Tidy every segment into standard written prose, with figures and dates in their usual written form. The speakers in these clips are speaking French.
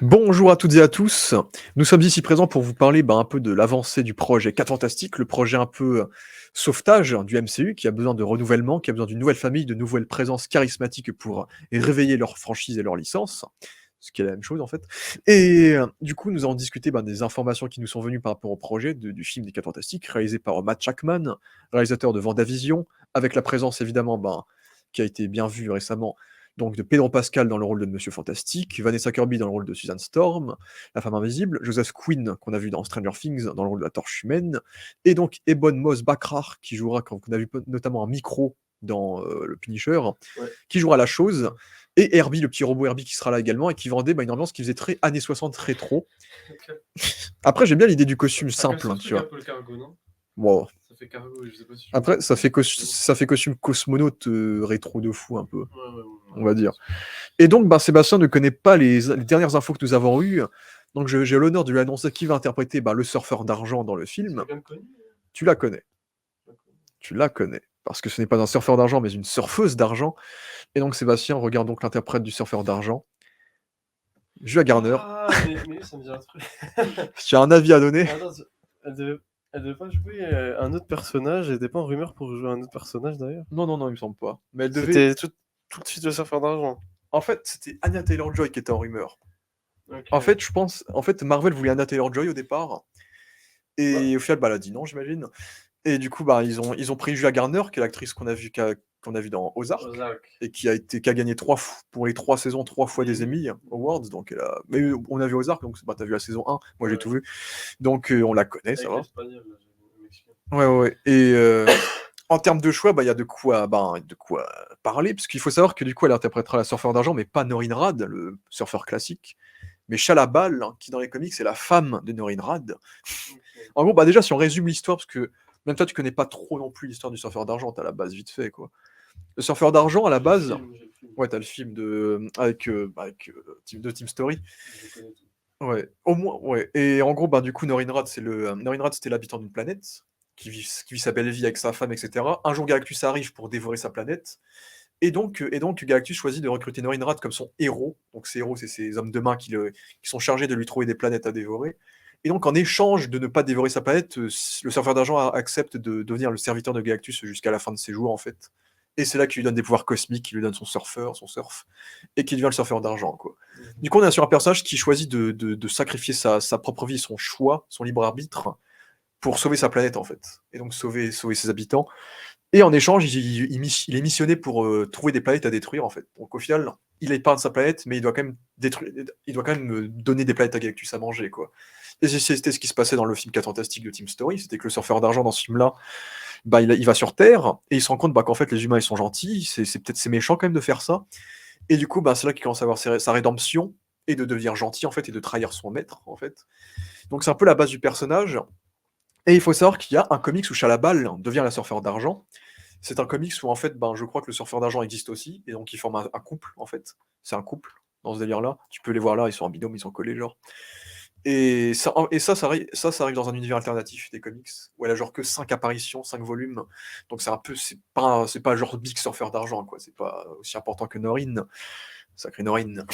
Bonjour à toutes et à tous. Nous sommes ici présents pour vous parler un peu de l'avancée du projet 4 Fantastiques, le projet un peu sauvetage du MCU qui a besoin de renouvellement, qui a besoin d'une nouvelle famille, de nouvelles présences charismatiques pour réveiller leur franchise et leur licence, ce qui est la même chose en fait. Et du coup, nous allons discuter des informations qui nous sont venues par rapport au projet du film des 4 Fantastiques, réalisé par Matt Shakman, réalisateur de WandaVision, avec la présence évidemment qui a été bien vue récemment donc de Pedro Pascal dans le rôle de Monsieur Fantastique, Vanessa Kirby dans le rôle de Susan Storm, la femme invisible, Joseph Quinn qu'on a vu dans Stranger Things dans le rôle de la Torche humaine, et donc Ebon Moss-Bachrach qui jouera, qu'on a vu notamment un micro dans le Punisher, Ouais. qui jouera la chose, et Herbie, le petit robot Herbie qui sera là également et qui vendait une ambiance qui faisait très années 60 rétro. Après, j'aime bien l'idée du costume simple, tu vois. Un peu le cargo, non? Wow. Ça fait cargo, je sais pas si Après, ça fait costume cosmonaute rétro de fou un peu, on va dire. Et donc, Sébastien ne connaît pas les dernières infos que nous avons eues. Donc, j'ai l'honneur de lui annoncer qui va interpréter le surfeur d'argent dans le film. Tu la connais. Tu la connais. Parce que ce n'est pas un surfeur d'argent, mais une surfeuse d'argent. Et donc, Sébastien, regarde donc l'interprète du surfeur d'argent. Julia Garner. Ah, mais ça me dit un truc. Tu as un avis à donner? Attends, elle devait pas jouer un autre personnage. Elle était pas en rumeur pour jouer un autre personnage d'ailleurs. Non, il me semble pas. Mais elle devait. C'était tout de suite le surfeur d'argent. En fait, c'était Anya Taylor-Joy qui était en rumeur. Okay. En fait, je pense. En fait, Marvel voulait Anya Taylor-Joy au départ. Et au final, elle a dit non, j'imagine. Et du coup, ils ont pris Julia Garner, qui est l'actrice qu'on a vu dans Ozark, et qui a gagné pour les 3 saisons, 3 fois des Emmy Awards. Donc mais on a vu Ozark, donc t'as vu la saison 1, moi j'ai tout vu. Donc on la connaît, ça va. Ouais. Et en termes de choix, il y a de quoi parler, parce qu'il faut savoir que du coup, elle interprétera la surfeur d'argent, mais pas Norrin Radd, le surfeur classique, mais Shala Bal, qui dans les comics est la femme de Norrin Radd. En gros, déjà, si on résume l'histoire, parce que même toi, tu connais pas trop non plus l'histoire du surfeur d'argent, t'as la base vite fait, quoi. Le surfeur d'argent, à la base, ouais, t'as le film avec Team Story. Ouais, au moins, ouais. Et en gros, du coup, Norrin Radd, c'était l'habitant d'une planète qui vit sa belle vie avec sa femme, etc. Un jour, Galactus arrive pour dévorer sa planète. Et donc, Galactus choisit de recruter Norrin Radd comme son héros. Donc, ses héros, c'est ces hommes de main qui sont chargés de lui trouver des planètes à dévorer. Et donc, en échange de ne pas dévorer sa planète, le surfeur d'argent accepte de devenir le serviteur de Galactus jusqu'à la fin de ses jours, en fait. Et c'est là qu'il lui donne des pouvoirs cosmiques, qu'il lui donne son surf, et qui devient le surfeur d'argent, quoi. Du coup, on est sur un personnage qui choisit de sacrifier sa propre vie, son choix, son libre arbitre, pour sauver sa planète, en fait. Et donc sauver ses habitants. Et en échange, il est missionné pour trouver des planètes à détruire, en fait. Donc au final, il épargne sa planète, mais il doit quand même donner des planètes à Galactus à manger, quoi. Et c'était ce qui se passait dans le film 4 Fantastique de Team Story, c'était que le surfeur d'argent dans ce film-là, il va sur Terre, et il se rend compte qu'en fait les humains ils sont gentils, c'est méchant quand même de faire ça. Et du coup, c'est là qu'il commence à avoir sa rédemption, et de devenir gentil, en fait, et de trahir son maître, en fait. Donc c'est un peu la base du personnage. Et il faut savoir qu'il y a un comics où Shalabal devient la surfeur d'argent. C'est un comics où, en fait, je crois que le surfeur d'argent existe aussi, et donc ils forment un couple, en fait. C'est un couple, dans ce délire-là. Tu peux les voir là, ils sont en binôme, ils sont collés, genre. Et ça arrive dans un univers alternatif des comics, où elle a genre que 5 apparitions, 5 volumes. Donc c'est pas genre Big Surfeur d'argent, quoi. C'est pas aussi important que Norrin. Sacré Norrin.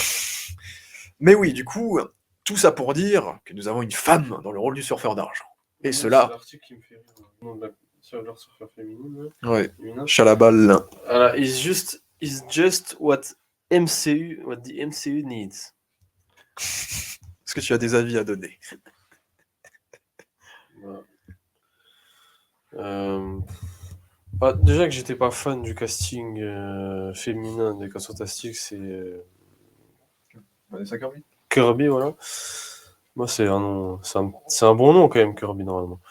Mais oui, du coup, tout ça pour dire que nous avons une femme dans le rôle du surfeur d'argent. Et cela. C'est l'article qui me fait rire. Sur leur surfeur féminine. Ouais. Chalabal. Voilà, it's just what the MCU needs. Est-ce que tu as des avis à donner? Déjà que j'étais pas fan du casting féminin des 4 Fantastiques, c'est Vanessa Kirby. Kirby, voilà. Moi, c'est un nom, c'est un bon nom quand même, Kirby, normalement.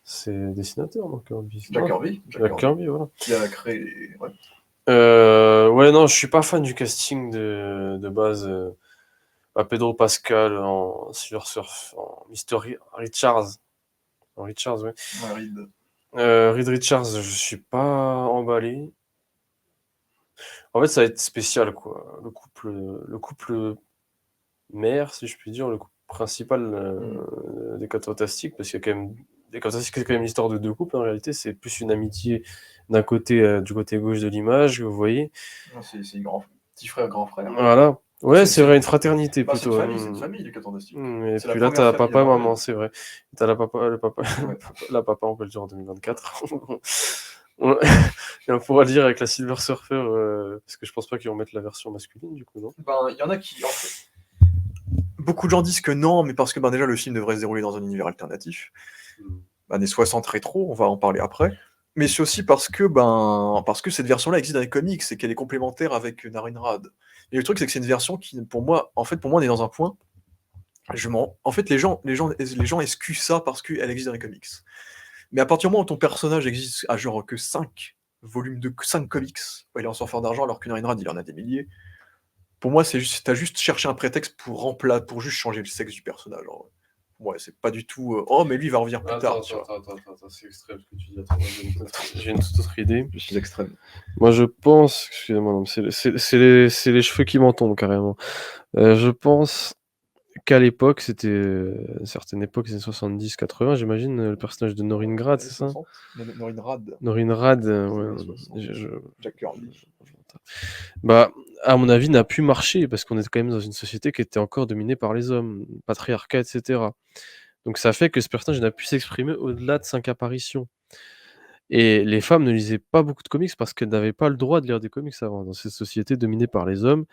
C'est dessinateur, non, Kirby. Jack Kirby, voilà. Qui a créé. Ouais. Ouais, non, je suis pas fan du casting de base. Pedro Pascal en Silver Surf, en Mystery Richards. En Richards, ouais. Reed Richards, je suis pas emballé. En fait, ça va être spécial, quoi. Le couple mère, si je puis dire, le couple principal des 4 Fantastiques, parce qu'il y a quand même des 4 Fantastiques, c'est quand même l'histoire de 2 couples. En réalité, c'est plus une amitié d'un côté, du côté gauche de l'image, vous voyez. C'est petit frère, grand frère. Voilà. Ouais, c'est vrai, une fraternité Bah, c'est plutôt. c'est une famille, les 4 Fantastiques. Et C'est la puis là, première t'as famille papa, Marvel. maman, c'est vrai. T'as le papa, Ouais. la papa, on peut le dire en 2024. Et on pourra le dire avec la Silver Surfer, parce que je pense pas qu'ils vont mettre la version masculine, du coup, non? Ben, il y en a qui, en fait, beaucoup de gens disent que non, mais parce que ben, déjà le film devrait se dérouler dans un univers alternatif. Années 60 rétro, on va en parler après. Mais c'est aussi parce que cette version-là existe dans les comics et qu'elle est complémentaire avec Narinrad. Et le truc, c'est que c'est une version qui, pour moi, on est dans un point. En fait, les gens excusent ça parce qu'elle existe dans les comics. Mais à partir du moment où ton personnage existe à genre que 5 volumes de 5 comics, il est en surfeur d'argent alors que Narinrad, il en a des milliers. Pour moi, t'as juste cherché un prétexte pour juste changer le sexe du personnage. En vrai. Ouais, c'est pas du tout. Oh, mais lui il va revenir plus tard. Attends, c'est extrême ce que tu dis. Attends, j'ai une toute autre idée. Je suis extrême. Moi, je pense. Excusez-moi, non, c'est les cheveux qui m'en tombent carrément. Je pense qu'à l'époque, c'était une certaine époque, c'est 70-80, j'imagine, le personnage de Noringrad, c'est ça? Norinrad. Norinrad, ouais. Jack Kirby. Bah, à mon avis, n'a plus marché parce qu'on est quand même dans une société qui était encore dominée par les hommes, patriarcat, etc. Donc ça fait que ce personnage n'a pu s'exprimer au-delà de 5 apparitions. Et les femmes ne lisaient pas beaucoup de comics parce qu'elles n'avaient pas le droit de lire des comics avant. Dans cette société dominée par les hommes,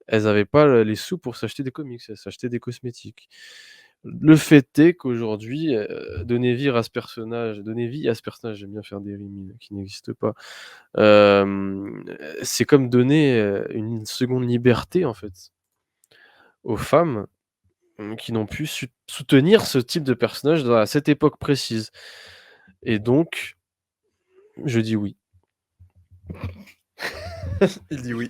elles n'avaient pas les sous pour s'acheter des comics, elles s'achetaient des cosmétiques. Le fait est qu'aujourd'hui, donner vie à ce personnage, j'aime bien faire des rimes qui n'existent pas. C'est comme donner une seconde liberté en fait aux femmes qui n'ont pu soutenir ce type de personnage à cette époque précise. Et donc, je dis oui. Il dit oui.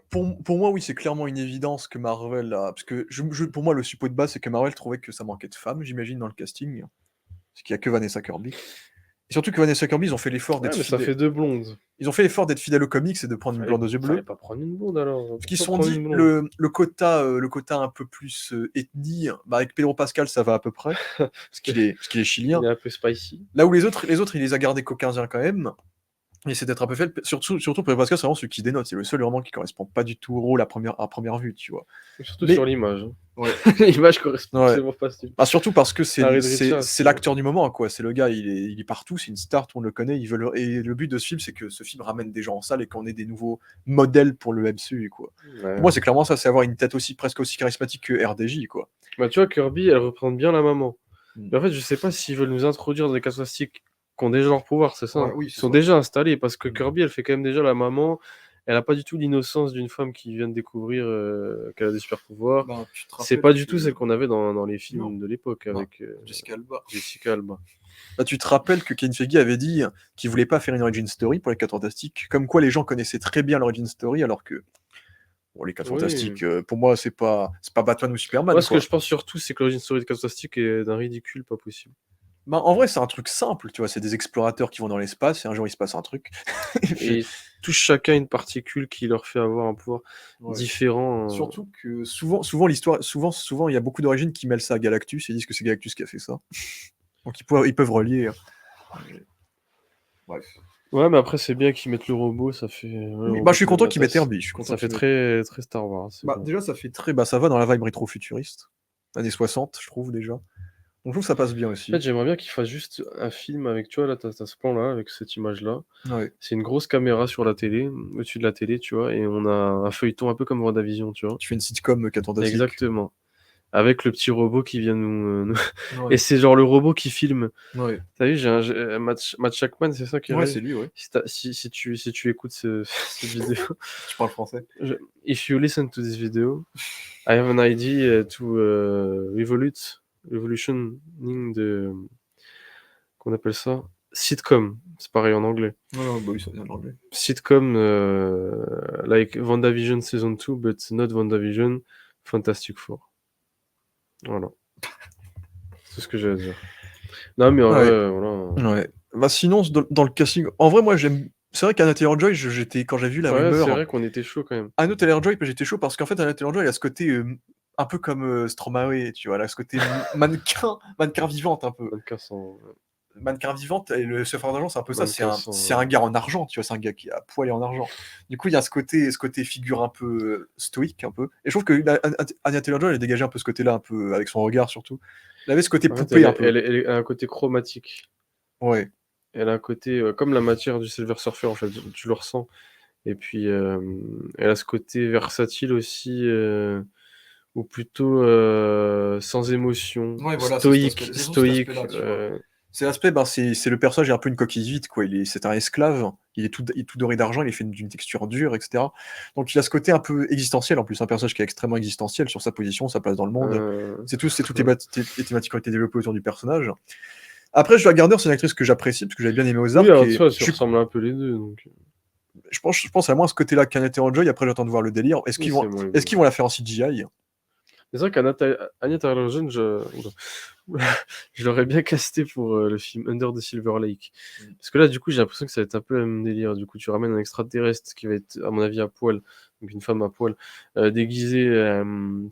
Pour moi, oui, c'est clairement une évidence que Marvel a. Parce que pour moi, le suppôt de base, c'est que Marvel trouvait que ça manquait de femmes, j'imagine, dans le casting. Parce qu'il n'y a que Vanessa Kirby. Et surtout que Vanessa Kirby, ils ont fait l'effort d'être ça fait 2 blondes. Ils ont fait l'effort d'être fidèles aux comics et de prendre une blonde aux yeux bleus. Fallait pas prendre une blonde alors. Parce qu'ils se sont dit, le quota un peu plus ethnie, avec Pedro Pascal, ça va à peu près. parce qu'il est chilien. Il est un peu spicy. Là où les autres, il les a gardés caucasiens quand même. Et c'est d'être un peu fait. Surtout Pedro Pascal, c'est vraiment celui qui dénote. C'est le seul vraiment qui correspond pas du tout au rôle à première vue, tu vois. Surtout sur l'image. Ouais. L'image correspond absolument pas. Surtout parce que c'est l'acteur du moment, quoi. C'est le gars, il est partout, c'est une star, tout le monde le connaît. Et le but de ce film, c'est que ce film ramène des gens en salle et qu'on ait des nouveaux modèles pour le MCU, quoi. Ouais. Pour moi, c'est clairement ça, c'est avoir une tête presque aussi charismatique que RDJ, quoi. Bah, tu vois, Kirby, elle représente bien la maman. Mais en fait, je sais pas s'ils veulent nous introduire des fantastiques qui ont déjà leur pouvoir, c'est ça? Oui, ils sont déjà installés parce que Kirby, elle fait quand même déjà la maman. Elle a pas du tout l'innocence d'une femme qui vient de découvrir qu'elle a des super pouvoirs. C'est pas du tout celle qu'on avait dans les films de l'époque avec Jessica Alba. Bah, tu te rappelles que Kevin Feige avait dit qu'il voulait pas faire une origin story pour les 4 Fantastiques, comme quoi les gens connaissaient très bien l'origin story alors que les 4 Fantastiques, pour moi, c'est pas Batman ou Superman. Moi, ce que je pense surtout, c'est que l'origin story de 4 Fantastiques est d'un ridicule pas possible. Bah, en vrai, c'est un truc simple, tu vois, c'est des explorateurs qui vont dans l'espace et un jour il se passe un truc. Et tous chacun une particule qui leur fait avoir un pouvoir différent. Surtout que souvent l'histoire, souvent il y a beaucoup d'origines qui mêlent ça à Galactus et disent que c'est Galactus qui a fait ça. Donc ils peuvent relier. Bref. Ouais, mais après c'est bien qu'ils mettent le robot, ça fait. Je suis content qu'ils mettent Herbie. Ça fait très très Star Wars. Déjà ça fait très, ça va dans la vibe rétro-futuriste, années 60, je trouve déjà. Donc je trouve que ça passe bien aussi. En fait, j'aimerais bien qu'ils fassent juste un film avec, tu vois, là, t'as ce plan-là, avec cette image-là. Ouais. C'est une grosse caméra sur la télé, au-dessus de la télé, tu vois, et on a un feuilleton un peu comme WandaVision, tu vois. Tu fais une sitcom 4 Fantastiques. Exactement. Avec le petit robot qui vient nous... Et c'est genre le robot qui filme. Ouais. T'as vu, Matt Shackman, c'est ça qui Ouais, c'est lui, ouais. Si tu écoutes cette vidéo... Tu parles français. If you listen to this video, I have an idea to revolutioning the... qu'on appelle ça sitcom, c'est pareil en anglais. Non, bah oui, ça vient de l'anglais. Sitcom, like WandaVision Season 2, but not WandaVision, Fantastic Four. Voilà. C'est ce que j'ai à dire. Non, mais voilà. Ouais. Bah sinon, dans le casting... En vrai, moi, j'aime... C'est vrai qu'Anna Taylor-Joy, quand j'ai vu la rumeur... c'est vrai qu'on était chaud quand même. Anna Taylor-Joy, j'étais chaud parce qu'en fait, Anna Taylor-Joy, elle a ce côté... un peu comme Stromae, tu vois, là, ce côté mannequin vivante un peu. Mannequin sans... Mannequin vivante et le surfeur d'argent, c'est un peu ça. Mannequin C'est sans, un gars en argent, tu vois. C'est un gars qui a poil et en argent. Du coup, il y a ce côté figure un peu stoïque, un peu. Et je trouve que Anya Taylor-Joy, elle a dégagé un peu ce côté-là, un peu avec son regard surtout. Elle avait ce côté En fait, poupée un peu. elle a un côté chromatique. Ouais. Elle a un côté comme la matière du Silver Surfer, en fait, tu le ressens. Et puis, elle a ce côté versatile aussi, ou plutôt sans émotion, Ouais, voilà, c'est stoïque, cet stoïque. aspect-là, tu vois. C'est l'aspect, ben, c'est le personnage est un peu une coquille vide, quoi. C'est un esclave, il est tout doré d'argent, il est fait d'une texture dure, etc. Donc il a ce côté un peu existentiel, en plus, un personnage qui est extrêmement existentiel sur sa position, sa place dans le monde. C'est toutes les thématiques qui ont été développées autour du personnage. Après, Julia Garner, c'est une actrice que j'apprécie, parce que j'avais bien aimé Ozark. Oui, alors tu vois, ça ressemble un peu les deux. Donc. Je pense à moins ce côté-là qu'Anya Taylor-Joy. Après, j'attends de voir le délire. Est-ce qu'ils vont la faire en CGI? C'est vrai qu'Anya Taylor-Joy, je l'aurais bien casté pour le film Under the Silver Lake. Parce que là, du coup, j'ai l'impression que ça va être un peu le même délire. Du coup, tu ramènes un extraterrestre qui va être, à mon avis, à poil, donc une femme à poil, déguisée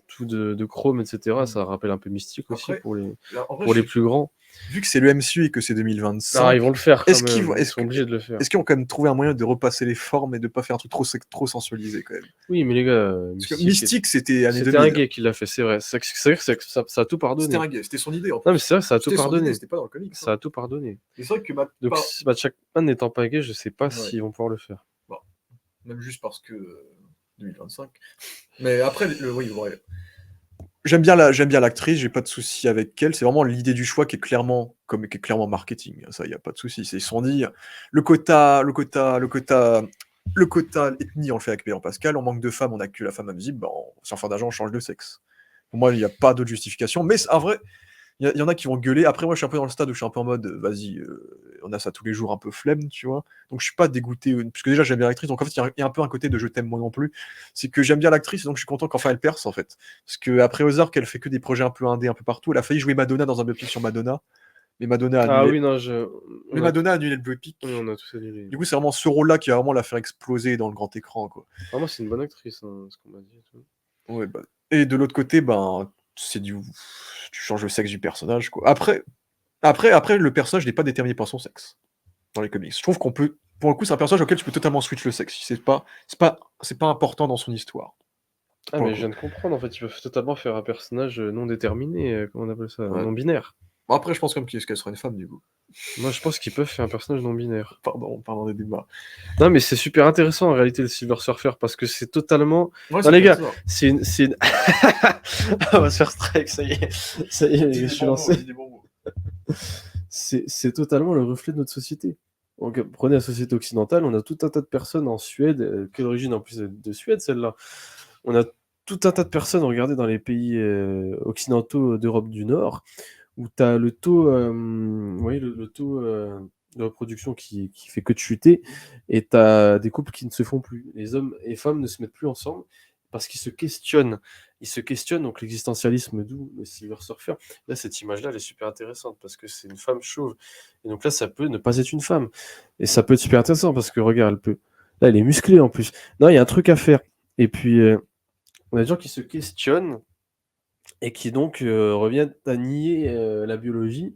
tout de chrome, etc. Ça rappelle un peu Mystique aussi pour les plus grands. Vu que c'est le MCU et que c'est 2025, ah, ils vont le faire quand même. Ils sont obligés de le faire. Est-ce qu'ils ont quand même trouvé un moyen de repasser les formes et de pas faire un truc trop sensualisé quand même? Oui, mais les gars, Mystique, c'était année 2000. C'était un gay qui l'a fait, c'est vrai. C'est vrai que ça a tout pardonné. C'était un gay, c'était son idée en plus. Non, mais c'est vrai, ça a tout pardonné. C'était pas dans le comics. Ça a tout pardonné. C'est vrai que donc, Matt Shakman n'étant pas gay, je sais pas s'ils vont pouvoir le faire. Bon. Même juste parce que 2025. Mais après, oui, ouais. J'aime bien l'actrice, j'ai pas de souci avec elle. C'est vraiment l'idée du choix qui est clairement marketing. Ça, y a pas de souci. Ils se sont dit le quota ethnie, on le fait avec Pédro Pascal. On manque de femmes, on a que la femme invisible. Ben, sans faire d'argent, on change de sexe. Pour moi, il n'y a pas d'autre justification. Mais en vrai, il y en a qui vont gueuler. Après, moi, je suis un peu dans le stade où je suis un peu en mode, vas-y, on a ça tous les jours, un peu flemme, tu vois. Donc, je suis pas dégoûté, parce que déjà, j'aime bien l'actrice. Donc, en fait, il y a un peu un côté de je t'aime moi non plus. C'est que j'aime bien l'actrice, donc je suis content qu'enfin elle perce, en fait. Parce qu'après Ozark, elle fait que des projets un peu indés un peu partout. Elle a failli jouer Madonna dans un biopic sur Madonna. Mais Madonna a annulé. Ah oui, non, Mais Madonna a annulé le biopic. Oui, on a tous annulé. Du coup, c'est vraiment ce rôle-là qui va vraiment la faire exploser dans le grand écran, quoi. Vraiment, c'est une bonne actrice, hein, ce qu'on m'a dit. Ouais, bah. Et de l'autre côté, ben, tu changes le sexe du personnage, quoi. Après, le personnage n'est pas déterminé par son sexe dans les comics. Je trouve qu'on peut, pour le coup, c'est un personnage auquel tu peux totalement switch le sexe. C'est pas important dans son histoire. Ah, mais je viens de comprendre, en fait, ils peuvent totalement faire un personnage non déterminé, comment on appelle ça, non binaire. Bon, après, je pense comme qu'elle sera une femme, du coup. Moi, je pense qu'ils peuvent faire un personnage non binaire. Pardon des débats. Non, mais c'est super intéressant en réalité le Silver Surfer parce que c'est totalement. Ouais, non, les gars, c'est une. On va se faire strike, ça y est. Ça y est, je suis lancé. C'est totalement le reflet de notre société. Donc, prenez la société occidentale, on a tout un tas de personnes en Suède, quelle origine en plus de Suède celle-là. On a tout un tas de personnes, regardez dans les pays occidentaux d'Europe du Nord, où tu as le taux, le taux de reproduction qui fait que de chuter, et tu as des couples qui ne se font plus. Les hommes et femmes ne se mettent plus ensemble parce qu'ils se questionnent. Ils se questionnent, donc l'existentialisme, d'où le Silver Surfer. Là, cette image-là, elle est super intéressante parce que c'est une femme chauve. Et donc là, ça peut ne pas être une femme. Et ça peut être super intéressant parce que, regarde, là, elle est musclée en plus. Non, il y a un truc à faire. Et puis, on a des gens qui se questionnent et qui donc reviennent à nier la biologie.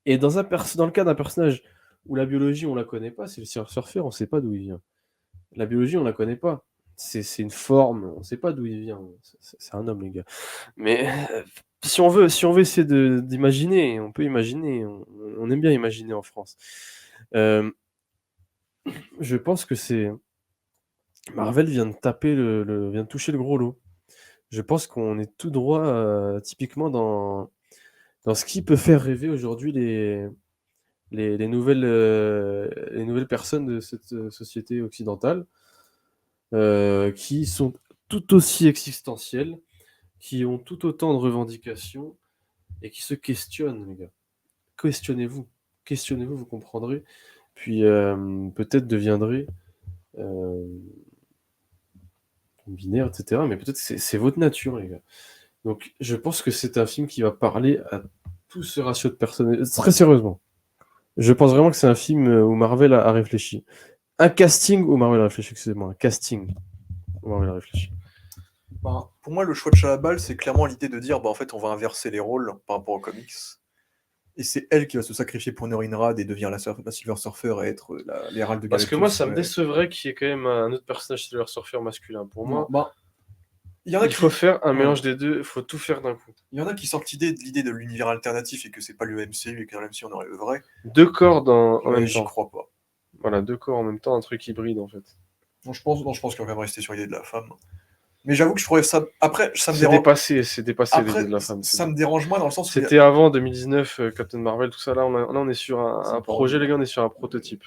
Et dans le cas d'un personnage où la biologie, on la connaît pas, c'est le Silver Surfer, on sait pas d'où il vient. La biologie, on la connaît pas. C'est une forme, on sait pas d'où il vient. C'est un homme, les gars. Mais si on veut essayer d'imaginer, on peut imaginer. On aime bien imaginer en France. Je pense que c'est Marvel vient de toucher le gros lot. Je pense qu'on est tout droit, typiquement dans ce qui peut faire rêver aujourd'hui les nouvelles personnes de cette société occidentale, qui sont tout aussi existentielles, qui ont tout autant de revendications et qui se questionnent, les gars. Questionnez-vous, vous comprendrez. Puis peut-être deviendrez binaire, etc. Mais peut-être c'est votre nature, les gars. Donc je pense que c'est un film qui va parler à tout ce ratio de personnes. Très sérieusement. Je pense vraiment que c'est un film où Marvel a réfléchi. Un casting où Marvel a réfléchi, excusez-moi. Un casting où Marvel a réfléchi. Ben, pour moi, le choix de Chalabal, c'est clairement l'idée de dire, en fait, on va inverser les rôles par rapport aux comics. Et c'est elle qui va se sacrifier pour Norinrad et devenir la Silver Surfer et être l'Héralde de Galactus. Parce que moi, ça me décevrait qu'il y ait quand même un autre personnage Silver Surfer masculin. Pour moi, il faut faire un mélange des deux, il faut tout faire d'un coup. Il y en a qui sortent l'idée de l'univers alternatif et que c'est pas le MCU et que dans le MCU on aurait le vrai. 2 corps en même temps. J'y crois pas. Voilà, 2 corps en même temps, un truc hybride en fait. Non, je pense qu'on va quand même rester sur l'idée de la femme. Mais j'avoue que je trouvais ça. Après, ça me C'est dérange. dépassé l'idée de la femme. Ça me dérange moins dans le sens où. C'était avant 2019, Captain Marvel, tout ça. Là, on est sur un projet, les gars, on est sur un prototype.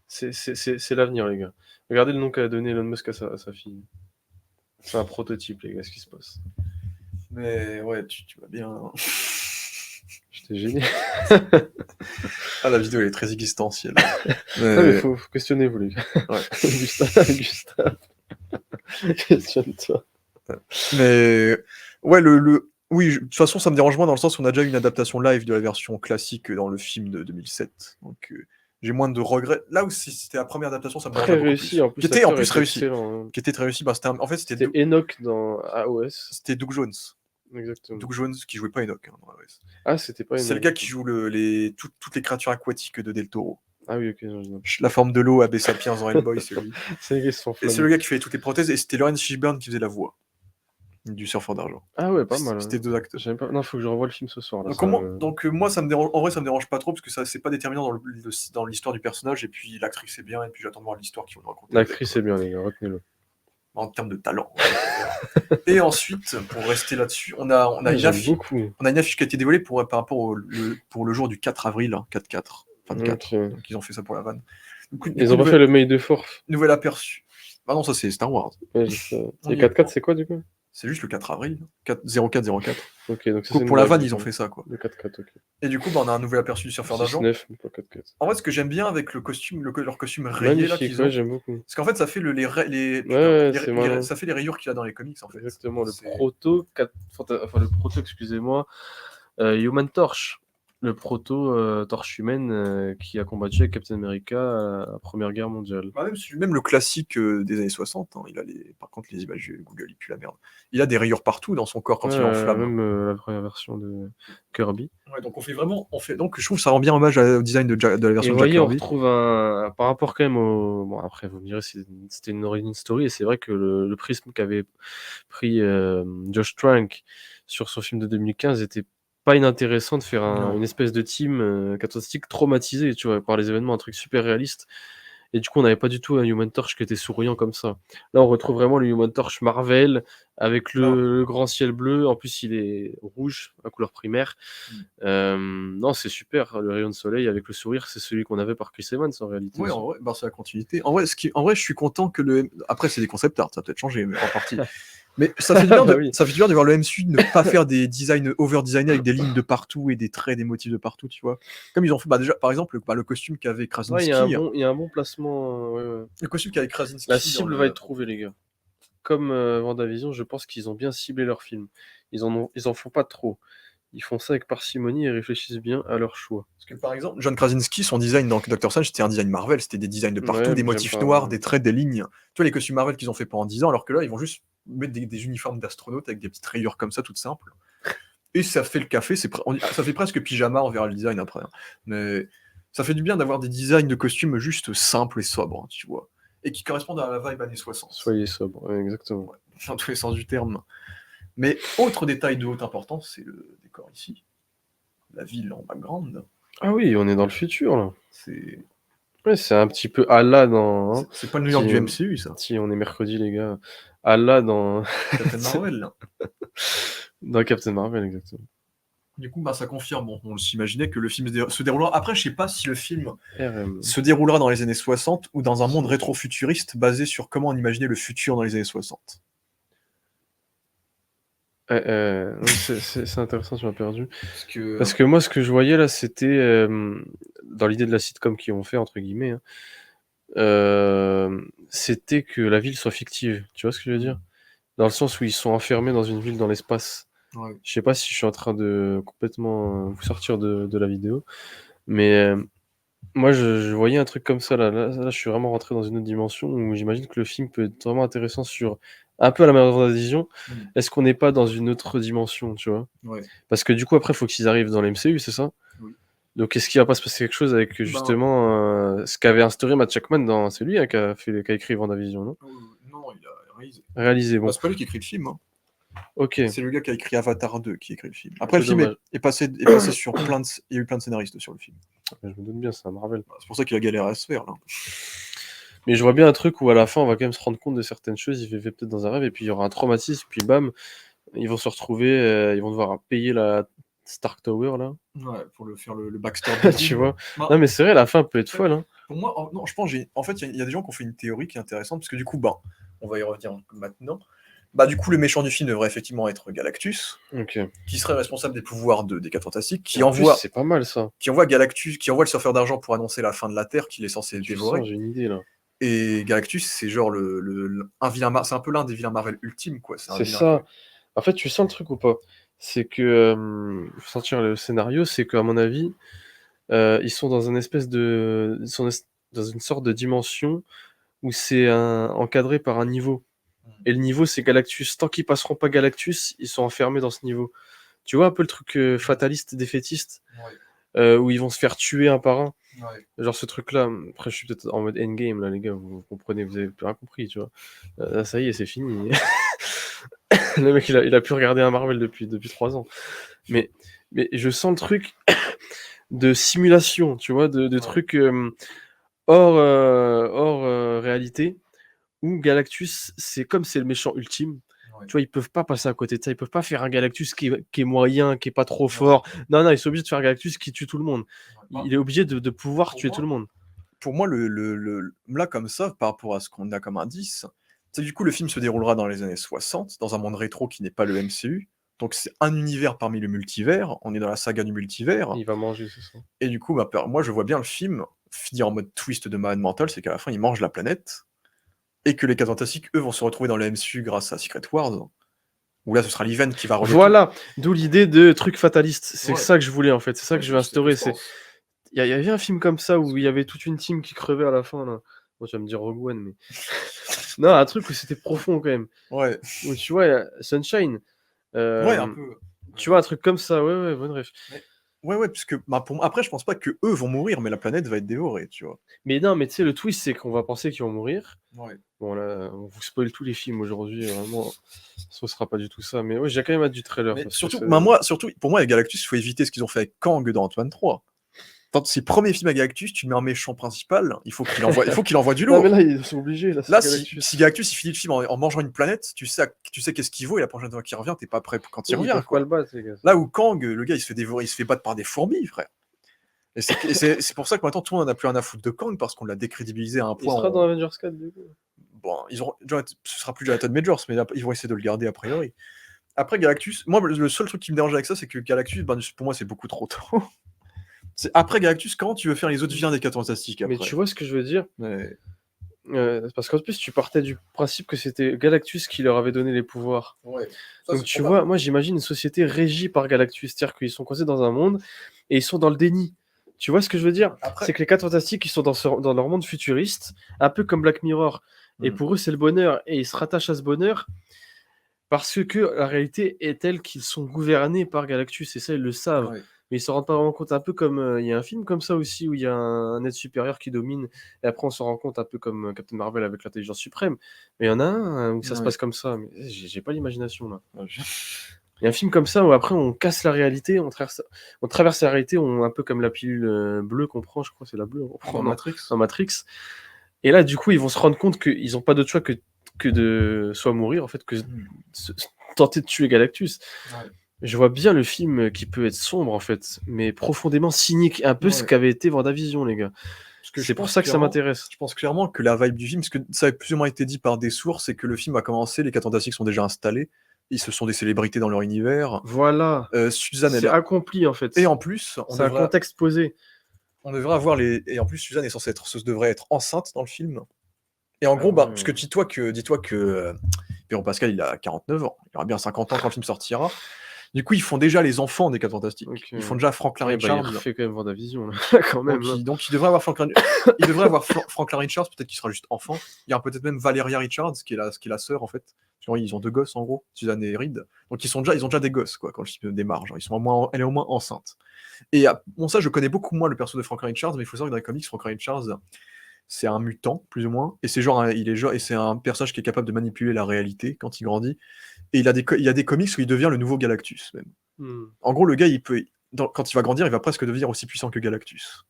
C'est l'avenir, les gars. Regardez le nom qu'a donné Elon Musk à sa fille. C'est un prototype, les gars, ce qui se passe. Mais ouais, tu vas bien. J'étais gêné. Ah, la vidéo elle est très existentielle. Mais faut questionner, vous, les gars. Ouais. Gustave. Questionne-toi. Mais ouais, oui, de toute façon, ça me dérange moins dans le sens où on a déjà une adaptation live de la version classique dans le film de 2007. Donc j'ai moins de regrets. Là où c'était la première adaptation, ça me dérange très beaucoup réussi, plus. en plus. Qui était en plus réussi. Excellent, hein. Qui était très réussi. En fait, c'était Enoch dans AOS. C'était Doug Jones. Exactement. Doug Jones qui jouait pas Enoch dans AOS. Ah, c'était pas Enoch. C'est le gars qui joue toutes les créatures aquatiques de Del Toro. Ah oui, ok. La forme de l'eau, Abbé Sapiens dans Hellboy, c'est lui. C'est le gars qui fait toutes les prothèses, et c'était Laurence Fishburne qui faisait la voix du Surfeur d'Argent. Ah ouais, pas mal. C'était 2 acteurs. Pas... Non, faut que je revoie le film ce soir. Là, donc moi, ça me dérange. En vrai, ça me dérange pas trop parce que ça, c'est pas déterminant dans l'histoire du personnage. Et puis l'actrice est bien. Et puis j'attends de voir l'histoire qu'ils vont nous raconter. L'actrice est bien, les gars, retenez-le. En termes de talent. Et ensuite, pour rester là-dessus, on a une affiche qui a été dévoilée par rapport pour le jour du 4 avril, 4-4. 24. Okay. Donc ils ont fait ça pour la vanne. Ils ont pas fait le May de Force. Nouvel aperçu. Ah non, ça c'est Star Wars. Ouais, et 4-4, c'est quoi du coup? C'est juste le 4 avril. 04-04. Ok, donc ça, pour la vanne, ils ont fait ça, quoi. Le 4-4, ok. Et du coup, on a un nouvel aperçu du Surfeur d'Argent. 9, pas 4-4. En fait, ce que j'aime bien avec le costume, leur costume rayé là qu'ils ont. Ouais, j'aime beaucoup. Parce qu'en fait, ça fait ça fait les rayures qu'il a dans les comics, en fait. Exactement, le proto, excusez-moi, Human Torch. Le proto torche humaine qui a combattu avec Captain America à la Première Guerre mondiale. Même le classique des années 60, hein, par contre les images Google, il pue la merde. Il a des rayures partout dans son corps quand il est en flamme. Même la première version de Kirby. Ouais, donc donc je trouve que ça rend bien hommage au design de la version de Jack Kirby. On retrouve par rapport quand même au... Bon, après, vous me direz, c'était une origin story, et c'est vrai que le prisme qu'avait pris Josh Trank sur son film de 2015 était pas inintéressant de faire une espèce de team catastrophique traumatisé, tu vois, par les événements, un truc super réaliste. Et du coup, on n'avait pas du tout un Human Torch qui était souriant comme ça. Là, on retrouve vraiment le Human Torch Marvel avec le grand ciel bleu. En plus, il est rouge, à couleur primaire. Non, c'est super. Le rayon de soleil avec le sourire, c'est celui qu'on avait par Chris Evans en réalité. Oui, en vrai, c'est la continuité. En vrai, je suis content que Après, c'est des concept art, ça a peut-être changé, mais en partie. Mais ça fait du bien ça fait du bien de voir le MCU ne pas faire des designs over-designés avec des lignes de partout et des traits, des motifs de partout, tu vois. Comme ils ont fait déjà, par exemple, le costume qu'avait Krasinski. Il y a un bon placement. Le costume qu'avait Krasinski. La cible va être trouvée, les gars. Comme WandaVision, je pense qu'ils ont bien ciblé leur film. Ils en font pas trop. Ils font ça avec parcimonie et réfléchissent bien à leur choix. Parce que par exemple, John Krasinski, son design dans Doctor Strange, c'était un design Marvel, c'était des designs de partout, des motifs noirs, des traits, des lignes. Tu vois, les costumes Marvel qu'ils ont fait pendant 10 ans, alors que là, ils vont juste mettre des uniformes d'astronautes avec des petites rayures comme ça, toutes simples. Et ça fait le café, ça fait presque pyjama, on verra le design après. Hein. Mais ça fait du bien d'avoir des designs de costumes juste simples et sobres, tu vois. Et qui correspondent à la vibe années 60. Soyez sobre, exactement. Ouais, dans tous les sens du terme. Mais autre détail de haute importance, c'est le décor ici. La ville en background. Ah oui, on est dans le futur, là. C'est un petit peu Allah dans... Hein. C'est pas le New York du MCU, ça. Si, on est mercredi, les gars. Allah dans... Captain Marvel, là. Dans Captain Marvel, exactement. Du coup, ça confirme. On s'imaginait que le film se déroulera... Après, je sais pas si le film se déroulera dans les années 60 ou dans un monde rétro-futuriste basé sur comment on imaginait le futur dans les années 60. C'est intéressant, tu m'as perdu. Parce que moi, ce que je voyais là, c'était dans l'idée de la sitcom qu'ils ont fait, entre guillemets, c'était que la ville soit fictive. Tu vois ce que je veux dire? Dans le sens où ils sont enfermés dans une ville dans l'espace. Ouais. Je sais pas si je suis en train de complètement vous sortir de la vidéo, mais moi, je voyais un truc comme ça là. Là, je suis vraiment rentré dans une autre dimension où j'imagine que le film peut être vraiment intéressant sur un peu à la manière de WandaVision. Est-ce qu'on n'est pas dans une autre dimension, tu vois? Ouais. Parce que du coup, après, il faut qu'ils arrivent dans l'MCU, c'est ça? Oui. Donc, est-ce qu'il va pas se passer quelque chose avec justement ce qu'avait instauré Matt Shakman dans. C'est lui qui a écrit WandaVision, non? Non, il a réalisé. Réalisé, bon. C'est pas lui qui écrit le film. Ok. C'est le gars qui a écrit Avatar 2 qui écrit le film. Après, le film est passé sur plein de. Il y a eu plein de scénaristes sur le film. Je me doute bien, c'est un Marvel. C'est pour ça qu'il a galéré à se faire, là. Mais je vois bien un truc où à la fin, on va quand même se rendre compte de certaines choses. Il vivait peut-être dans un rêve, et puis il y aura un traumatisme, puis bam, ils vont se retrouver, ils vont devoir payer la Stark Tower, là. Ouais, pour faire le backstory. Tu vois. Non, mais c'est vrai, la fin peut être folle. Hein. Pour moi, non, je pense, en fait, il y a des gens qui ont fait une théorie qui est intéressante, parce que du coup, on va y revenir maintenant. Du coup, le méchant du film devrait effectivement être Galactus, qui serait responsable des pouvoirs des 4 Fantastiques, c'est pas mal ça. Qui envoie Galactus, qui envoie le surfeur d'argent pour annoncer la fin de la Terre, qu'il est censé dévorer. J'ai une idée là. Et Galactus, c'est genre un vilain, c'est un peu l'un des vilains Marvel ultimes, quoi. C'est ça. En fait, tu sens le truc ou pas? C'est que faut sentir le scénario, c'est qu'à mon avis, ils sont dans une espèce de, ils sont dans une sorte de dimension où c'est encadré par un niveau. Et le niveau, c'est Galactus. Tant qu'ils passeront pas Galactus, ils sont enfermés dans ce niveau. Tu vois un peu le truc fataliste, défaitiste, où ils vont se faire tuer un par un. Ouais. Genre ce truc-là. Après, je suis peut-être en mode endgame, là, les gars, vous comprenez, vous avez rien compris, tu vois. Là, ça y est, c'est fini. Le mec, il a pu regarder un Marvel depuis 3 ans. Mais je sens le truc de simulation, tu vois, de trucs hors réalité. Où Galactus, c'est le méchant ultime. Ouais. Tu vois, ils peuvent pas passer à côté de ça. Ils peuvent pas faire un Galactus qui est moyen, qui est pas trop fort. Non, ils sont obligés de faire un Galactus qui tue tout le monde. Il est obligé de pouvoir tuer tout le monde. Pour moi, là, comme ça, par rapport à ce qu'on a comme indice, c'est du coup, le film se déroulera dans les années 60, dans un monde rétro qui n'est pas le MCU. Donc, c'est un univers parmi le multivers. On est dans la saga du multivers. Il va manger, c'est ça. Et du coup, moi, je vois bien le film finir en mode twist de malade mental, c'est qu'à la fin, il mange la planète. Et que les 4 Fantastiques, eux, vont se retrouver dans le MCU grâce à Secret Wars. Où là, ce sera l'event qui va relier. Voilà, d'où l'idée de truc fataliste. C'est ça que je voulais, en fait. C'est ça que je veux instaurer. Il y avait un film comme ça où il y avait toute une team qui crevait à la fin, là. Bon, tu vas me dire Rogue One, mais... non, un truc où c'était profond, quand même. Ouais. Où, tu vois, Sunshine. Ouais, un peu. Tu vois, un truc comme ça. Ouais, bon, bref. Ouais, parce que après, je pense pas que eux vont mourir, mais la planète va être dévorée, tu vois. Mais non, mais tu sais, le twist, c'est qu'on va penser qu'ils vont mourir. Ouais. Bon, là, on vous spoil tous les films aujourd'hui, vraiment. Ce sera pas du tout ça, mais ouais, j'ai quand même hâte du trailer. Mais surtout, pour moi, avec Galactus, il faut éviter ce qu'ils ont fait avec Kang dans Ant-Man 3. Dans ses premiers films à Galactus, tu mets un méchant principal, il faut qu'il envoie du lourd. Non, mais là, ils sont obligés. Là, si Galactus il finit le film en mangeant une planète, tu sais qu'est-ce qu'il vaut, et la prochaine fois qu'il revient, t'es pas prêt quand il revient. Quoi le battre, les gars. Là où Kang, le gars, il se fait dévorer, il se fait battre par des fourmis, frère. Et c'est pour ça que maintenant, tout le monde n'a plus rien à foutre de Kang, parce qu'on l'a décrédibilisé à un point. Il sera dans Avengers 4, du coup. Bon, ce sera plus Jonathan Majors, mais ils vont essayer de le garder a priori. Après Galactus, moi, le seul truc qui me dérange avec ça, c'est que Galactus, pour moi, c'est beaucoup trop tôt. Après Galactus, comment tu veux faire les autres vilains des 4 Fantastiques après ? Mais tu vois ce que je veux dire ? Parce qu'en plus, tu partais du principe que c'était Galactus qui leur avait donné les pouvoirs. Ouais. Donc tu vois, moi j'imagine une société régie par Galactus, c'est-à-dire qu'ils sont coincés dans un monde et ils sont dans le déni. Tu vois ce que je veux dire ? C'est que les 4 Fantastiques, ils sont dans leur monde futuriste, un peu comme Black Mirror. Et pour eux, c'est le bonheur. Et ils se rattachent à ce bonheur parce que la réalité est telle qu'ils sont gouvernés par Galactus. Et ça, ils le savent. Ouais. Mais ils se rendent pas vraiment compte. Un peu comme... Il y a un film comme ça aussi où il y a un être supérieur qui domine. Et après, on se rend compte un peu comme Captain Marvel avec l'intelligence suprême. Mais il y en a un où ça se passe comme ça. Mais j'ai pas l'imagination, là. Il y a un film comme ça où après, on casse la réalité. On traverse la réalité. Un peu comme la pilule bleue qu'on prend. Je crois que c'est la bleue. On prend dans Matrix. Et là, du coup, ils vont se rendre compte qu'ils n'ont pas d'autre choix que de soit mourir, en fait, que tenter de tuer Galactus. Ouais. Je vois bien le film qui peut être sombre, en fait, mais profondément cynique, un peu ce qu'avait été WandaVision, les gars. C'est pour ça que ça m'intéresse. Je pense clairement que la vibe du film, parce que ça a plus ou moins été dit par des sources, c'est que le film a commencé, les 4 Fantastiques sont déjà installés, ils se sont des célébrités dans leur univers. Voilà. Suzanne, c'est accompli, en fait. Et en plus, c'est un contexte posé. On devrait avoir et en plus, Suzanne est censée devrait être enceinte dans le film. Et en gros, parce que dis-toi que Pedro Pascal, il a 49 ans. Il aura bien 50 ans quand le film sortira. Du coup, ils font déjà les enfants des 4 Fantastiques. Ok. Ils font déjà Franklin Ouais, bah, il Richards. refait quand même WandaVision, là, quand même. Donc, il devrait avoir Franklin Richards, peut-être qu'il sera juste enfant. Il y a peut-être même Valeria Richards, qui est la sœur, en fait. Parce qu'ils ont 2 gosses, en gros, Suzanne et Reed. Donc, ils ont déjà des gosses, quoi, quand le film démarre. Genre, elle est au moins enceinte. Et bon, ça, je connais beaucoup moins le perso de Franklin Richards, mais il faut savoir que dans les comics, Franklin Richards, c'est un mutant, plus ou moins. Et c'est et c'est un personnage qui est capable de manipuler la réalité quand il grandit. Et il y a des comics où il devient le nouveau Galactus, même. En gros, le gars, quand il va grandir, il va presque devenir aussi puissant que Galactus.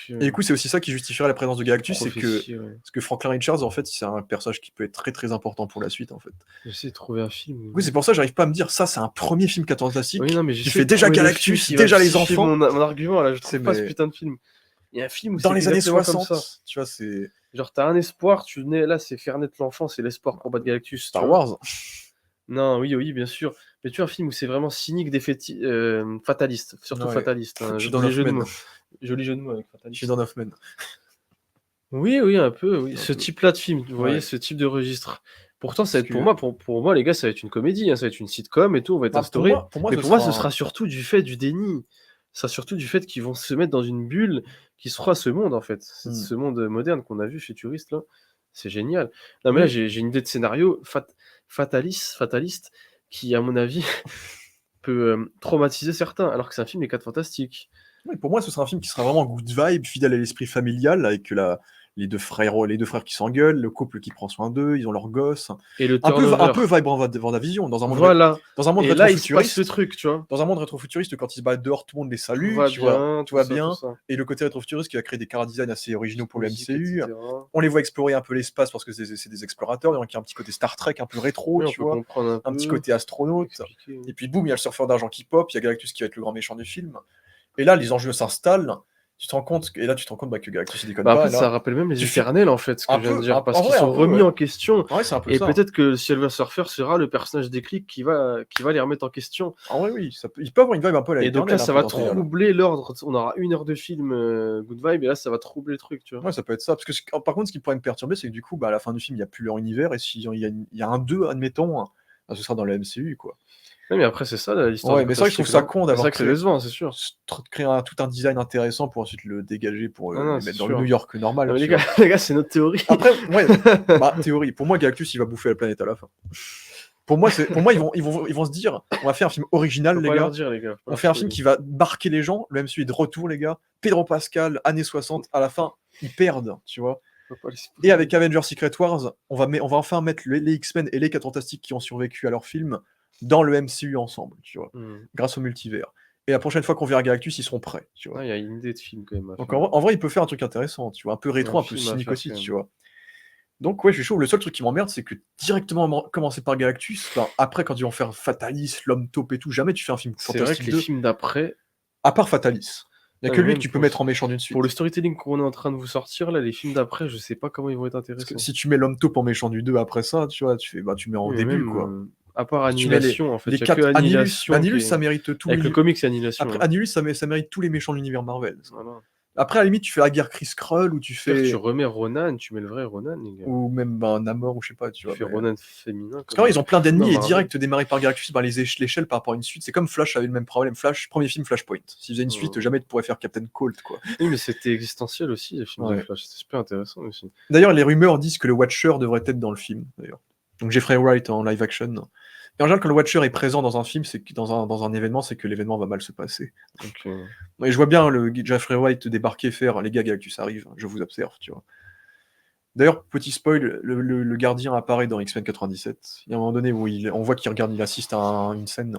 Et du coup, c'est aussi ça qui justifierait la présence de Galactus, c'est que parce que Franklin Richards, en fait, c'est un personnage qui peut être très très important pour la suite, en fait. J'essaie de trouver un film. Oui, c'est pour ça que j'arrive pas à me dire ça, c'est un premier film 4 Fantastiques. Oui, non, mais tu fais déjà Galactus, déjà les enfants. Mon argument là, je trouve pas ce putain de film. Il y a un film où dans les années 60, comme ça. Tu vois, c'est genre t'as un espoir, tu nais là, c'est faire naître l'enfant, c'est l'espoir pour battre Galactus. Star Wars. Non, oui, bien sûr. Mais tu vois, un film où c'est vraiment cynique, fataliste, surtout fataliste. Je suis dans Hoffman. Joli jeu de mots avec fataliste. Je suis dans Hoffman. Oui, un peu. Oui. Ce type-là de film, vous voyez, ce type de registre. Pourtant, ça va être pour moi, les gars, ça va être une comédie, hein, ça va être une sitcom et tout, on va être instauré. Mais pour moi, ce sera surtout du fait du déni. Ça sera surtout du fait qu'ils vont se mettre dans une bulle qui sera ce monde, en fait. Ce monde moderne qu'on a vu chez Touriste, là. C'est génial. Non, mais là, j'ai une idée de scénario fataliste, qui, à mon avis, peut traumatiser certains, alors que c'est un film des 4 Fantastiques. Oui, pour moi, ce sera un film qui sera vraiment good vibe, fidèle à l'esprit familial, avec les deux frères qui s'engueulent, le couple qui prend soin d'eux, ils ont leurs gosses. Et le un peu vibe WandaVision, dans un monde et là, il se passe le truc, tu vois. Dans un monde rétro-futuriste, quand ils se battent dehors, tout le monde les salue, tout va bien. Et le côté rétro-futuriste qui va créer des chara-design assez originaux pour le MCU. On les voit explorer un peu l'espace parce que c'est des explorateurs, donc il y a un petit côté Star Trek, un peu rétro, tu vois. Un petit côté astronaute. Et puis boum, il y a le surfeur d'argent qui pop, il y a Galactus qui va être le grand méchant du film. Et là, les enjeux s'installent. Tu te rends compte que Galactus il déconne pas. En fait, ça rappelle même les Éternels, en fait, ce que je viens de dire, parce qu'ils sont remis en question. Et peut-être que Silver Surfer sera le personnage déclic qui va les remettre en question. Ah oui, il peut avoir une vibe un peu là. Et donc là, ça va troubler l'ordre. On aura 1 heure de film good vibe, et là, ça va troubler le truc, tu vois. Ouais, ça peut être ça. Parce que par contre, ce qui pourrait me perturber, c'est que du coup, à la fin du film, il n'y a plus leur univers, et s'il y a un 2, admettons, ce sera dans le MCU, quoi. Oui, mais après, c'est ça l'histoire. Ouais, mais c'est vrai que je trouve ça con d'avoir créé c'est sûr. Créer tout un design intéressant pour ensuite le dégager pour le mettre dans le New York normal. Non, les gars, c'est notre théorie. Après, théorie. Pour moi, Galactus, il va bouffer la planète à la fin. Pour moi, ils vont se dire, on va faire un film original, les gars. On fait un film qui va marquer les gens. Le MCU est de retour, les gars. Pedro Pascal, années 60, à la fin, ils perdent, tu vois. Et avec Avengers Secret Wars, on va enfin mettre les X-Men et les 4 Fantastiques qui ont survécu à leur film dans le MCU ensemble, tu vois, grâce au multivers. Et la prochaine fois qu'on verra Galactus, ils seront prêts, tu vois. Il y a une idée de film quand même. Donc en vrai, il peut faire un truc intéressant, tu vois, un peu rétro, un peu cynique aussi, tu vois. Donc ouais, je suis chaud. Le seul truc qui m'emmerde, c'est que directement commencer par Galactus, après quand ils vont faire Fatalis, l'homme taupe et tout, jamais tu fais un film fantastique. C'est vrai que les films d'après, à part Fatalis, il y a que lui que tu peux mettre en méchant d'une suite. Pour le storytelling qu'on est en train de vous sortir là, les films d'après, je sais pas comment ils vont être intéressants. Parce que si tu mets l'homme taupe en méchant du 2 après ça, tu vois, tu mets en début, quoi. À part Annihilation, en fait. Les 4 Annihilus, ça mérite tout. Avec le comics, c'est Annihilation. Après, Annihilus, ça mérite tous les méchants de l'univers Marvel. Voilà. Après, à la limite, tu fais la guerre Chris Krull ou tu fais. Tu remets Ronan, tu mets le vrai Ronan, les gars. Ou même Namor, ou je sais pas, tu vois. Tu fais Ronan féminin. Parce que ils ont plein d'ennemis et direct démarrer par Galactus, l'échelle par rapport à une suite. C'est comme Flash avait le même problème. Premier film, Flashpoint. S'il faisait une suite, jamais tu pourrais faire Captain Cold, quoi. Oui, mais c'était existentiel aussi, les films de Flash. C'était super intéressant aussi. D'ailleurs, les rumeurs disent que le Watcher devrait être dans le film, d'ailleurs. Donc Jeffrey Wright en live action. Et en général, quand le Watcher est présent dans un film, c'est que dans un événement, c'est que l'événement va mal se passer. Et je vois bien le Jeffrey Wright débarquer, faire les gars, Galactus arrive, je vous observe, tu vois. D'ailleurs, petit spoil, le gardien apparaît dans X-Men 97. Il y a un moment donné où on voit qu'il regarde, il assiste à une scène.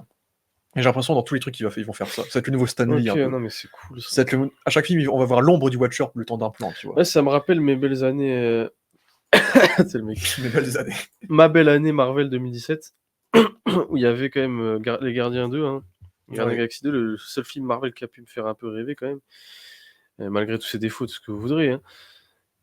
Et j'ai l'impression dans tous les trucs qu'ils vont faire ça. Ça va être le nouveau Stan Lee. Non, mais c'est cool. Ça. À chaque film, on va voir l'ombre du Watcher le temps d'un plan, tu vois. Ouais, ça me rappelle mes belles années. C'est le mec. Mes belles années. Ma belle année Marvel 2017. Où il y avait quand même les Gardiens 2, hein. Gardiens Galaxy 2, le seul film Marvel qui a pu me faire un peu rêver quand même, malgré tous ses défauts, tout ce que vous voudrez, hein.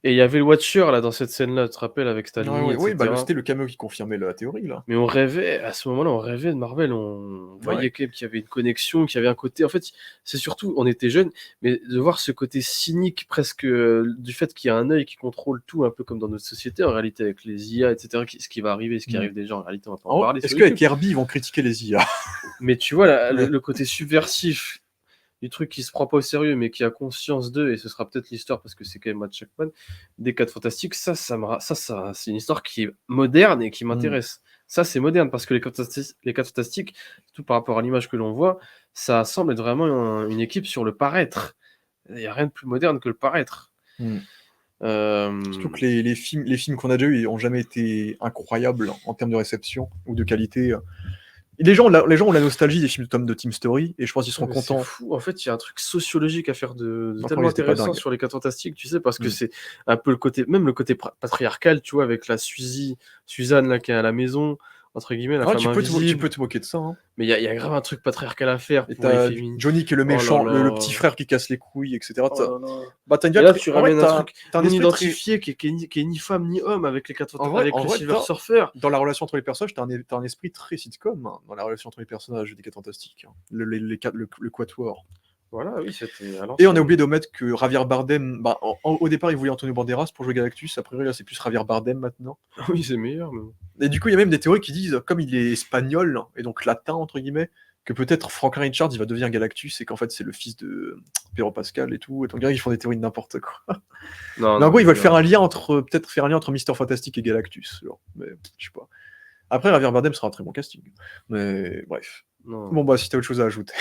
Et il y avait le Watcher là dans cette scène-là, tu te rappelles, avec Stan Lee, Oui, etc. c'était le cameo qui confirmait la théorie, là. Mais on rêvait, à ce moment-là, on rêvait de Marvel, on voyait qu'il y avait une connexion, qu'il y avait un côté. En fait, c'est surtout, on était jeunes, mais de voir ce côté cynique presque du fait qu'il y a un œil qui contrôle tout, un peu comme dans notre société, en réalité, avec les IA, etc., ce qui va arriver, ce qui arrive déjà, en réalité, on va pas en parler. Est-ce qu'avec Herbie, ils vont critiquer les IA? Mais tu vois, le côté subversif du truc qui se prend pas au sérieux, mais qui a conscience d'eux, et ce sera peut-être l'histoire, parce que c'est quand même Matt Shakman, des 4 Fantastiques, ça c'est une histoire qui est moderne et qui m'intéresse. Ça, c'est moderne, parce que les 4 Fantastiques, tout par rapport à l'image que l'on voit, ça semble être vraiment une équipe sur le paraître. Il n'y a rien de plus moderne que le paraître. Surtout que les films qu'on a déjà eus n'ont jamais été incroyables en termes de réception ou de qualité. Les gens ont la nostalgie des films de Team Story, et je pense qu'ils seront contents. C'est fou. En fait, il y a un truc sociologique à faire de tellement intéressant sur les 4 Fantastiques, tu sais, parce que c'est un peu le côté patriarcal, tu vois, avec la Suzanne là qui est à la maison, entre guillemets, la femme invisible. Tu peux te moquer de ça. Hein. Mais il y a grave un truc patriarcal à faire pour les féminines. Johnny qui est le méchant, le petit frère qui casse les couilles, etc. T'as une là, tu ramènes un truc non identifié qui est ni femme ni homme avec les 4 avec le Silver Surfer. Dans la relation entre les personnages, t'as un esprit très sitcom dans la relation entre les personnages des 4 Fantastiques. Le quatuor. Voilà, oui, c'était. Et on a oublié d'omettre que Javier Bardem, au départ, il voulait Antonio Banderas pour jouer Galactus. Après, là, c'est plus Javier Bardem maintenant. Oui, c'est meilleur. Mais... Et du coup, il y a même des théories qui disent, comme il est espagnol, et donc latin, entre guillemets, que peut-être Franklin Richards, il va devenir Galactus, et qu'en fait, c'est le fils de Pedro Pascal et tout. Et donc, ils font des théories de n'importe quoi. Mais en gros, ils veulent faire un lien entre Mr. Fantastic et Galactus. Mais je sais pas. Après, Javier Bardem sera un très bon casting. Mais bref. Non. Bon, si t'as autre chose à ajouter.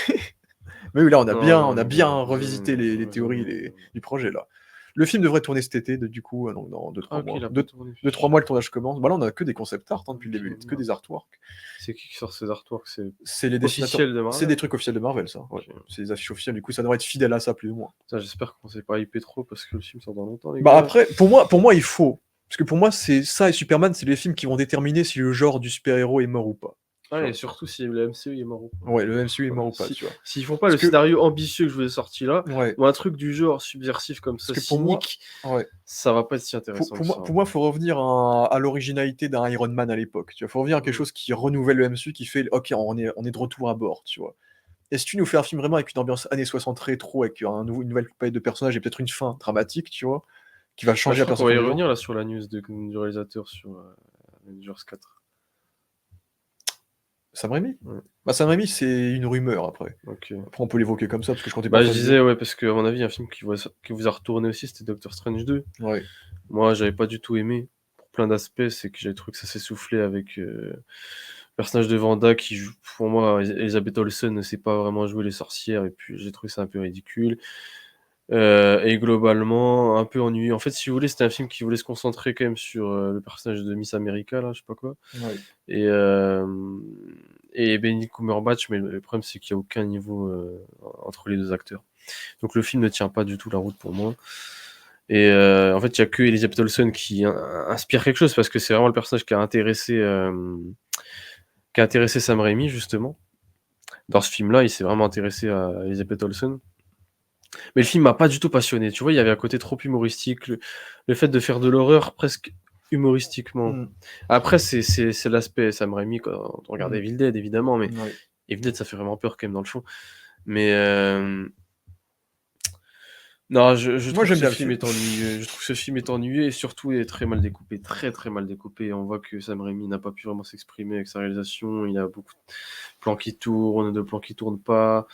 Mais oui, là, on a bien revisité les théories du projet, là. Le film devrait tourner cet été, du coup, dans 2-3 mois. 2-3 mois, le tournage commence. Là, on a que des concept art depuis le début, que des artworks. C'est qui sort ces artworks? C'est les dessinateurs. De Marvel. C'est des trucs officiels de Marvel, ça. Ouais. C'est des affiches officielles, du coup, ça devrait être fidèle à ça, plus ou moins. J'espère qu'on s'est pas hypé trop, parce que le film sort dans longtemps, les gars. Après, pour moi, il faut. Parce que pour moi, c'est ça et Superman, c'est les films qui vont déterminer si le genre du super-héros est mort ou pas. Ouais, et surtout si le MCU est mort ou pas. Ouais, le MCU est mort ou pas, tu vois. S'ils font pas le scénario ambitieux que je vous ai sorti là, ou un truc du genre subversif comme ça, cynique, ça va pas être si intéressant. Pour moi, il faut revenir à l'originalité d'un Iron Man à l'époque. Il faut revenir à quelque chose qui renouvelle le MCU, qui fait OK, on est de retour à bord, tu vois. Et si tu nous fais un film vraiment avec une ambiance années 60 rétro, avec une nouvelle palette de personnages et peut-être une fin dramatique, tu vois, qui va changer la personne. On va y revenir là sur la news du réalisateur sur Avengers 4. Sam Raimi Sam Raimi, c'est une rumeur après. Okay. Après, on peut l'évoquer comme ça parce que je comptais pas. Je disais, parce qu'à mon avis, un film qui vous a retourné aussi, c'était Doctor Strange 2. Ouais. Moi, j'avais pas du tout aimé. Pour plein d'aspects, c'est que j'avais trouvé que ça s'essoufflait avec le personnage de Wanda qui joue. Pour moi, Elizabeth Olsen ne sait pas vraiment jouer les sorcières et puis j'ai trouvé ça un peu ridicule. Et globalement, un peu ennuyé. En fait, si vous voulez, c'était un film qui voulait se concentrer quand même sur le personnage de Miss America, là, je sais pas quoi. Ouais. Et Benedict Cumberbatch, mais le problème, c'est qu'il n'y a aucun niveau entre les deux acteurs. Donc le film ne tient pas du tout la route pour moi. Et en fait, il n'y a que Elizabeth Olsen qui inspire quelque chose, parce que c'est vraiment le personnage qui a intéressé Sam Raimi, justement. Dans ce film-là, il s'est vraiment intéressé à Elizabeth Olsen. Mais le film m'a pas du tout passionné. Tu vois, il y avait un côté trop humoristique. Le fait de faire de l'horreur presque humoristiquement. Après, c'est l'aspect Sam Raimi quand on regarde Evil Dead, évidemment. Mais Evil Dead, ça fait vraiment peur quand même dans le fond. Mais non, je trouve que ce film est ennuyeux. Je trouve que ce film est ennuyeux et surtout est très mal découpé. Très, très mal découpé. On voit que Sam Raimi n'a pas pu vraiment s'exprimer avec sa réalisation. Il a beaucoup de plans qui tournent, de plans qui tournent pas.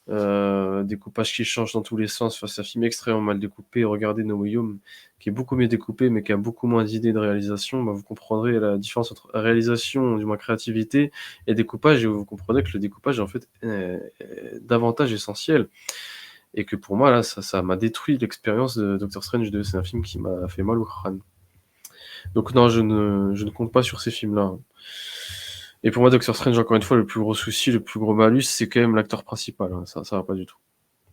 Découpage qui change dans tous les sens. Enfin, c'est un film extrêmement mal découpé. Regardez No Way Home, qui est beaucoup mieux découpé, mais qui a beaucoup moins d'idées de réalisation. Vous comprendrez la différence entre réalisation, du moins créativité, et découpage, et vous comprendrez que le découpage est en fait davantage essentiel. Et que pour moi, là, ça m'a détruit l'expérience de Doctor Strange 2. C'est un film qui m'a fait mal au crâne. Donc non, je ne compte pas sur ces films-là. Et pour moi, Doctor Strange, encore une fois, le plus gros souci, le plus gros malus, c'est quand même l'acteur principal. Ça va pas du tout.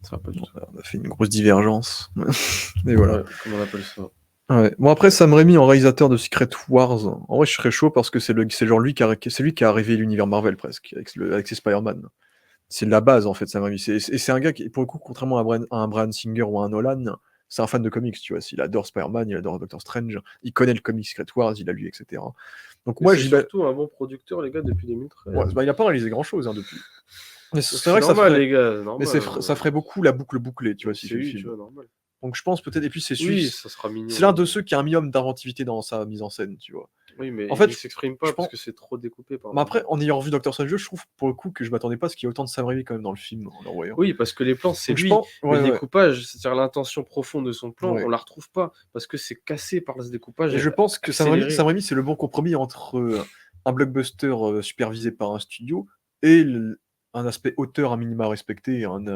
Ça va pas du tout. On a fait une grosse divergence. Mais voilà. Ouais, comment on appelle ça? Ouais. Bon, après, Sam Raimi en réalisateur de Secret Wars, en vrai, je serais chaud parce que c'est genre lui qui a rêvé l'univers Marvel presque, avec ses Spider-Man. C'est la base, en fait, Sam Raimi. Et c'est un gars qui, pour le coup, contrairement à un Bryan Singer ou à un Nolan, c'est un fan de comics, tu vois. Il adore Spider-Man, il adore Doctor Strange, il connaît le comics Secret Wars, il a lu, etc. Donc moi, c'est surtout un bon producteur, les gars, depuis 2013. Ouais, il n'a pas réalisé grand-chose depuis. Mais c'est vrai que ça normal, ferait... les gars. Mais Normal, ça ferait beaucoup la boucle bouclée, tu vois, si fait le film. Tu vois, normal. Donc je pense peut-être, et puis c'est Oui, ça sera mignon. C'est l'un de ceux qui a un minimum d'inventivité dans sa mise en scène, tu vois. Oui, mais en fait, il s'exprime pas parce que c'est trop découpé. Mais après, en ayant revu Doctor Strange, je trouve pour le coup que je m'attendais pas à ce qu'il y ait autant de Sam Raimi quand même dans le film en le voyant. Oui, parce que les plans, c'est lui. Mais le découpage, c'est-à-dire l'intention profonde de son plan, on la retrouve pas parce que c'est cassé par ce découpage. Et je pense que Sam Raimi, c'est le bon compromis entre un blockbuster supervisé par un studio et un aspect auteur à minima respecté et une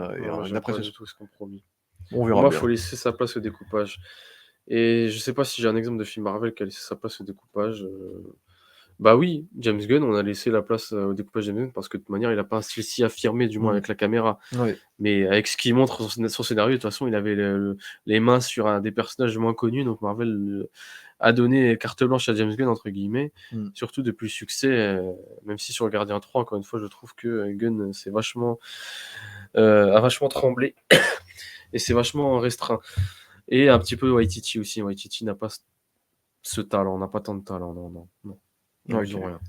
appréciation. Tout ce compromis. On verra Moi, bien. Il faut laisser sa place au découpage. Et je sais pas si j'ai un exemple de film Marvel qui a laissé sa place au découpage. Bah oui, James Gunn, on a laissé la place au découpage de James Gunn parce que de toute manière, il a pas un style si affirmé, du moins avec la caméra. Ouais. Mais avec ce qu'il montre son scénario, de toute façon, il avait les mains sur un des personnages moins connus, donc Marvel a donné carte blanche à James Gunn, entre guillemets, surtout depuis le succès, même si sur le Gardien 3, encore une fois, je trouve que Gunn a vachement tremblé, et c'est vachement restreint. Et un petit peu Waititi aussi. Waititi n'a pas ce talent, n'a pas tant de talent, non. Rien.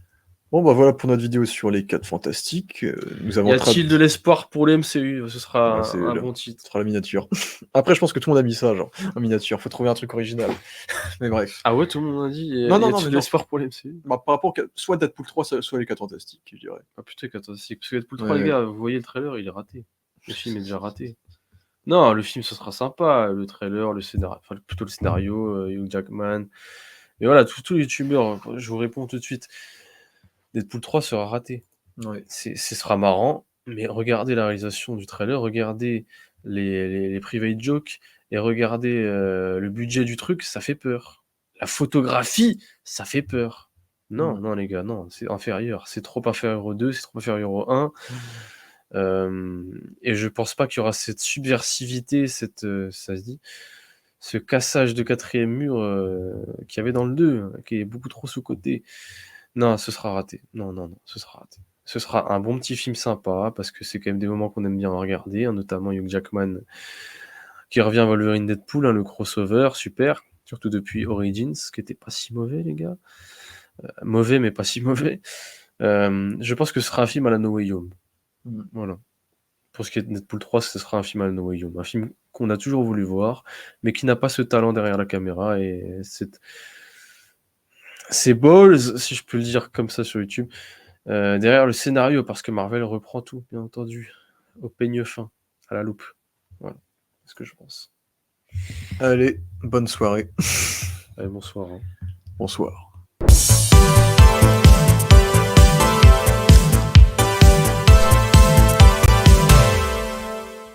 Bon, bah voilà pour notre vidéo sur les 4 Fantastiques. Nous avons y a-t-il de l'espoir pour le MCU? Ce sera un bon titre. Ce sera la miniature. Après, je pense que tout le monde a mis ça, genre, en miniature. Faut trouver un truc original. Mais bref. Ah ouais, tout le monde a dit. Non, y a-t-il de l'espoir pour le MCU? Bah, par rapport soit Deadpool 3, soit les 4 Fantastiques, je dirais. Ah putain, 4 Fantastiques. Parce que Deadpool 3, les gars, vous voyez le trailer, il est raté. Le film est déjà raté. Non, le film, ce sera sympa. Le trailer, le scénario, enfin, plutôt le scénario, Hugh Jackman. Et voilà, tous les youtubeurs, je vous réponds tout de suite. Deadpool 3 sera raté. Ouais. Ce sera marrant, mais regardez la réalisation du trailer, regardez les private jokes et regardez le budget du truc, ça fait peur. La photographie, ça fait peur. Non, les gars, non, c'est inférieur. C'est trop inférieur au 2, c'est trop inférieur au 1. Et je pense pas qu'il y aura cette subversivité, ça se dit, ce cassage de quatrième mur qu'il y avait dans le 2, qui est beaucoup trop sous-coté. Non, ce sera raté. Non, ce sera raté. Ce sera un bon petit film sympa, parce que c'est quand même des moments qu'on aime bien regarder, notamment Hugh Jackman qui revient à Wolverine Deadpool, le crossover, super, surtout depuis Origins, qui était pas si mauvais, les gars. Mauvais, mais pas si mauvais. Je pense que ce sera un film à la No Way Home. Voilà. Pour ce qui est de Deadpool 3, ce sera un film à la No Way Home. Un film qu'on a toujours voulu voir, mais qui n'a pas ce talent derrière la caméra, et c'est balls, si je peux le dire comme ça sur YouTube, derrière le scénario, parce que Marvel reprend tout, bien entendu, au peigne fin, à la loupe. Voilà, c'est ce que je pense. Allez, bonne soirée. Allez, bonsoir. Bonsoir.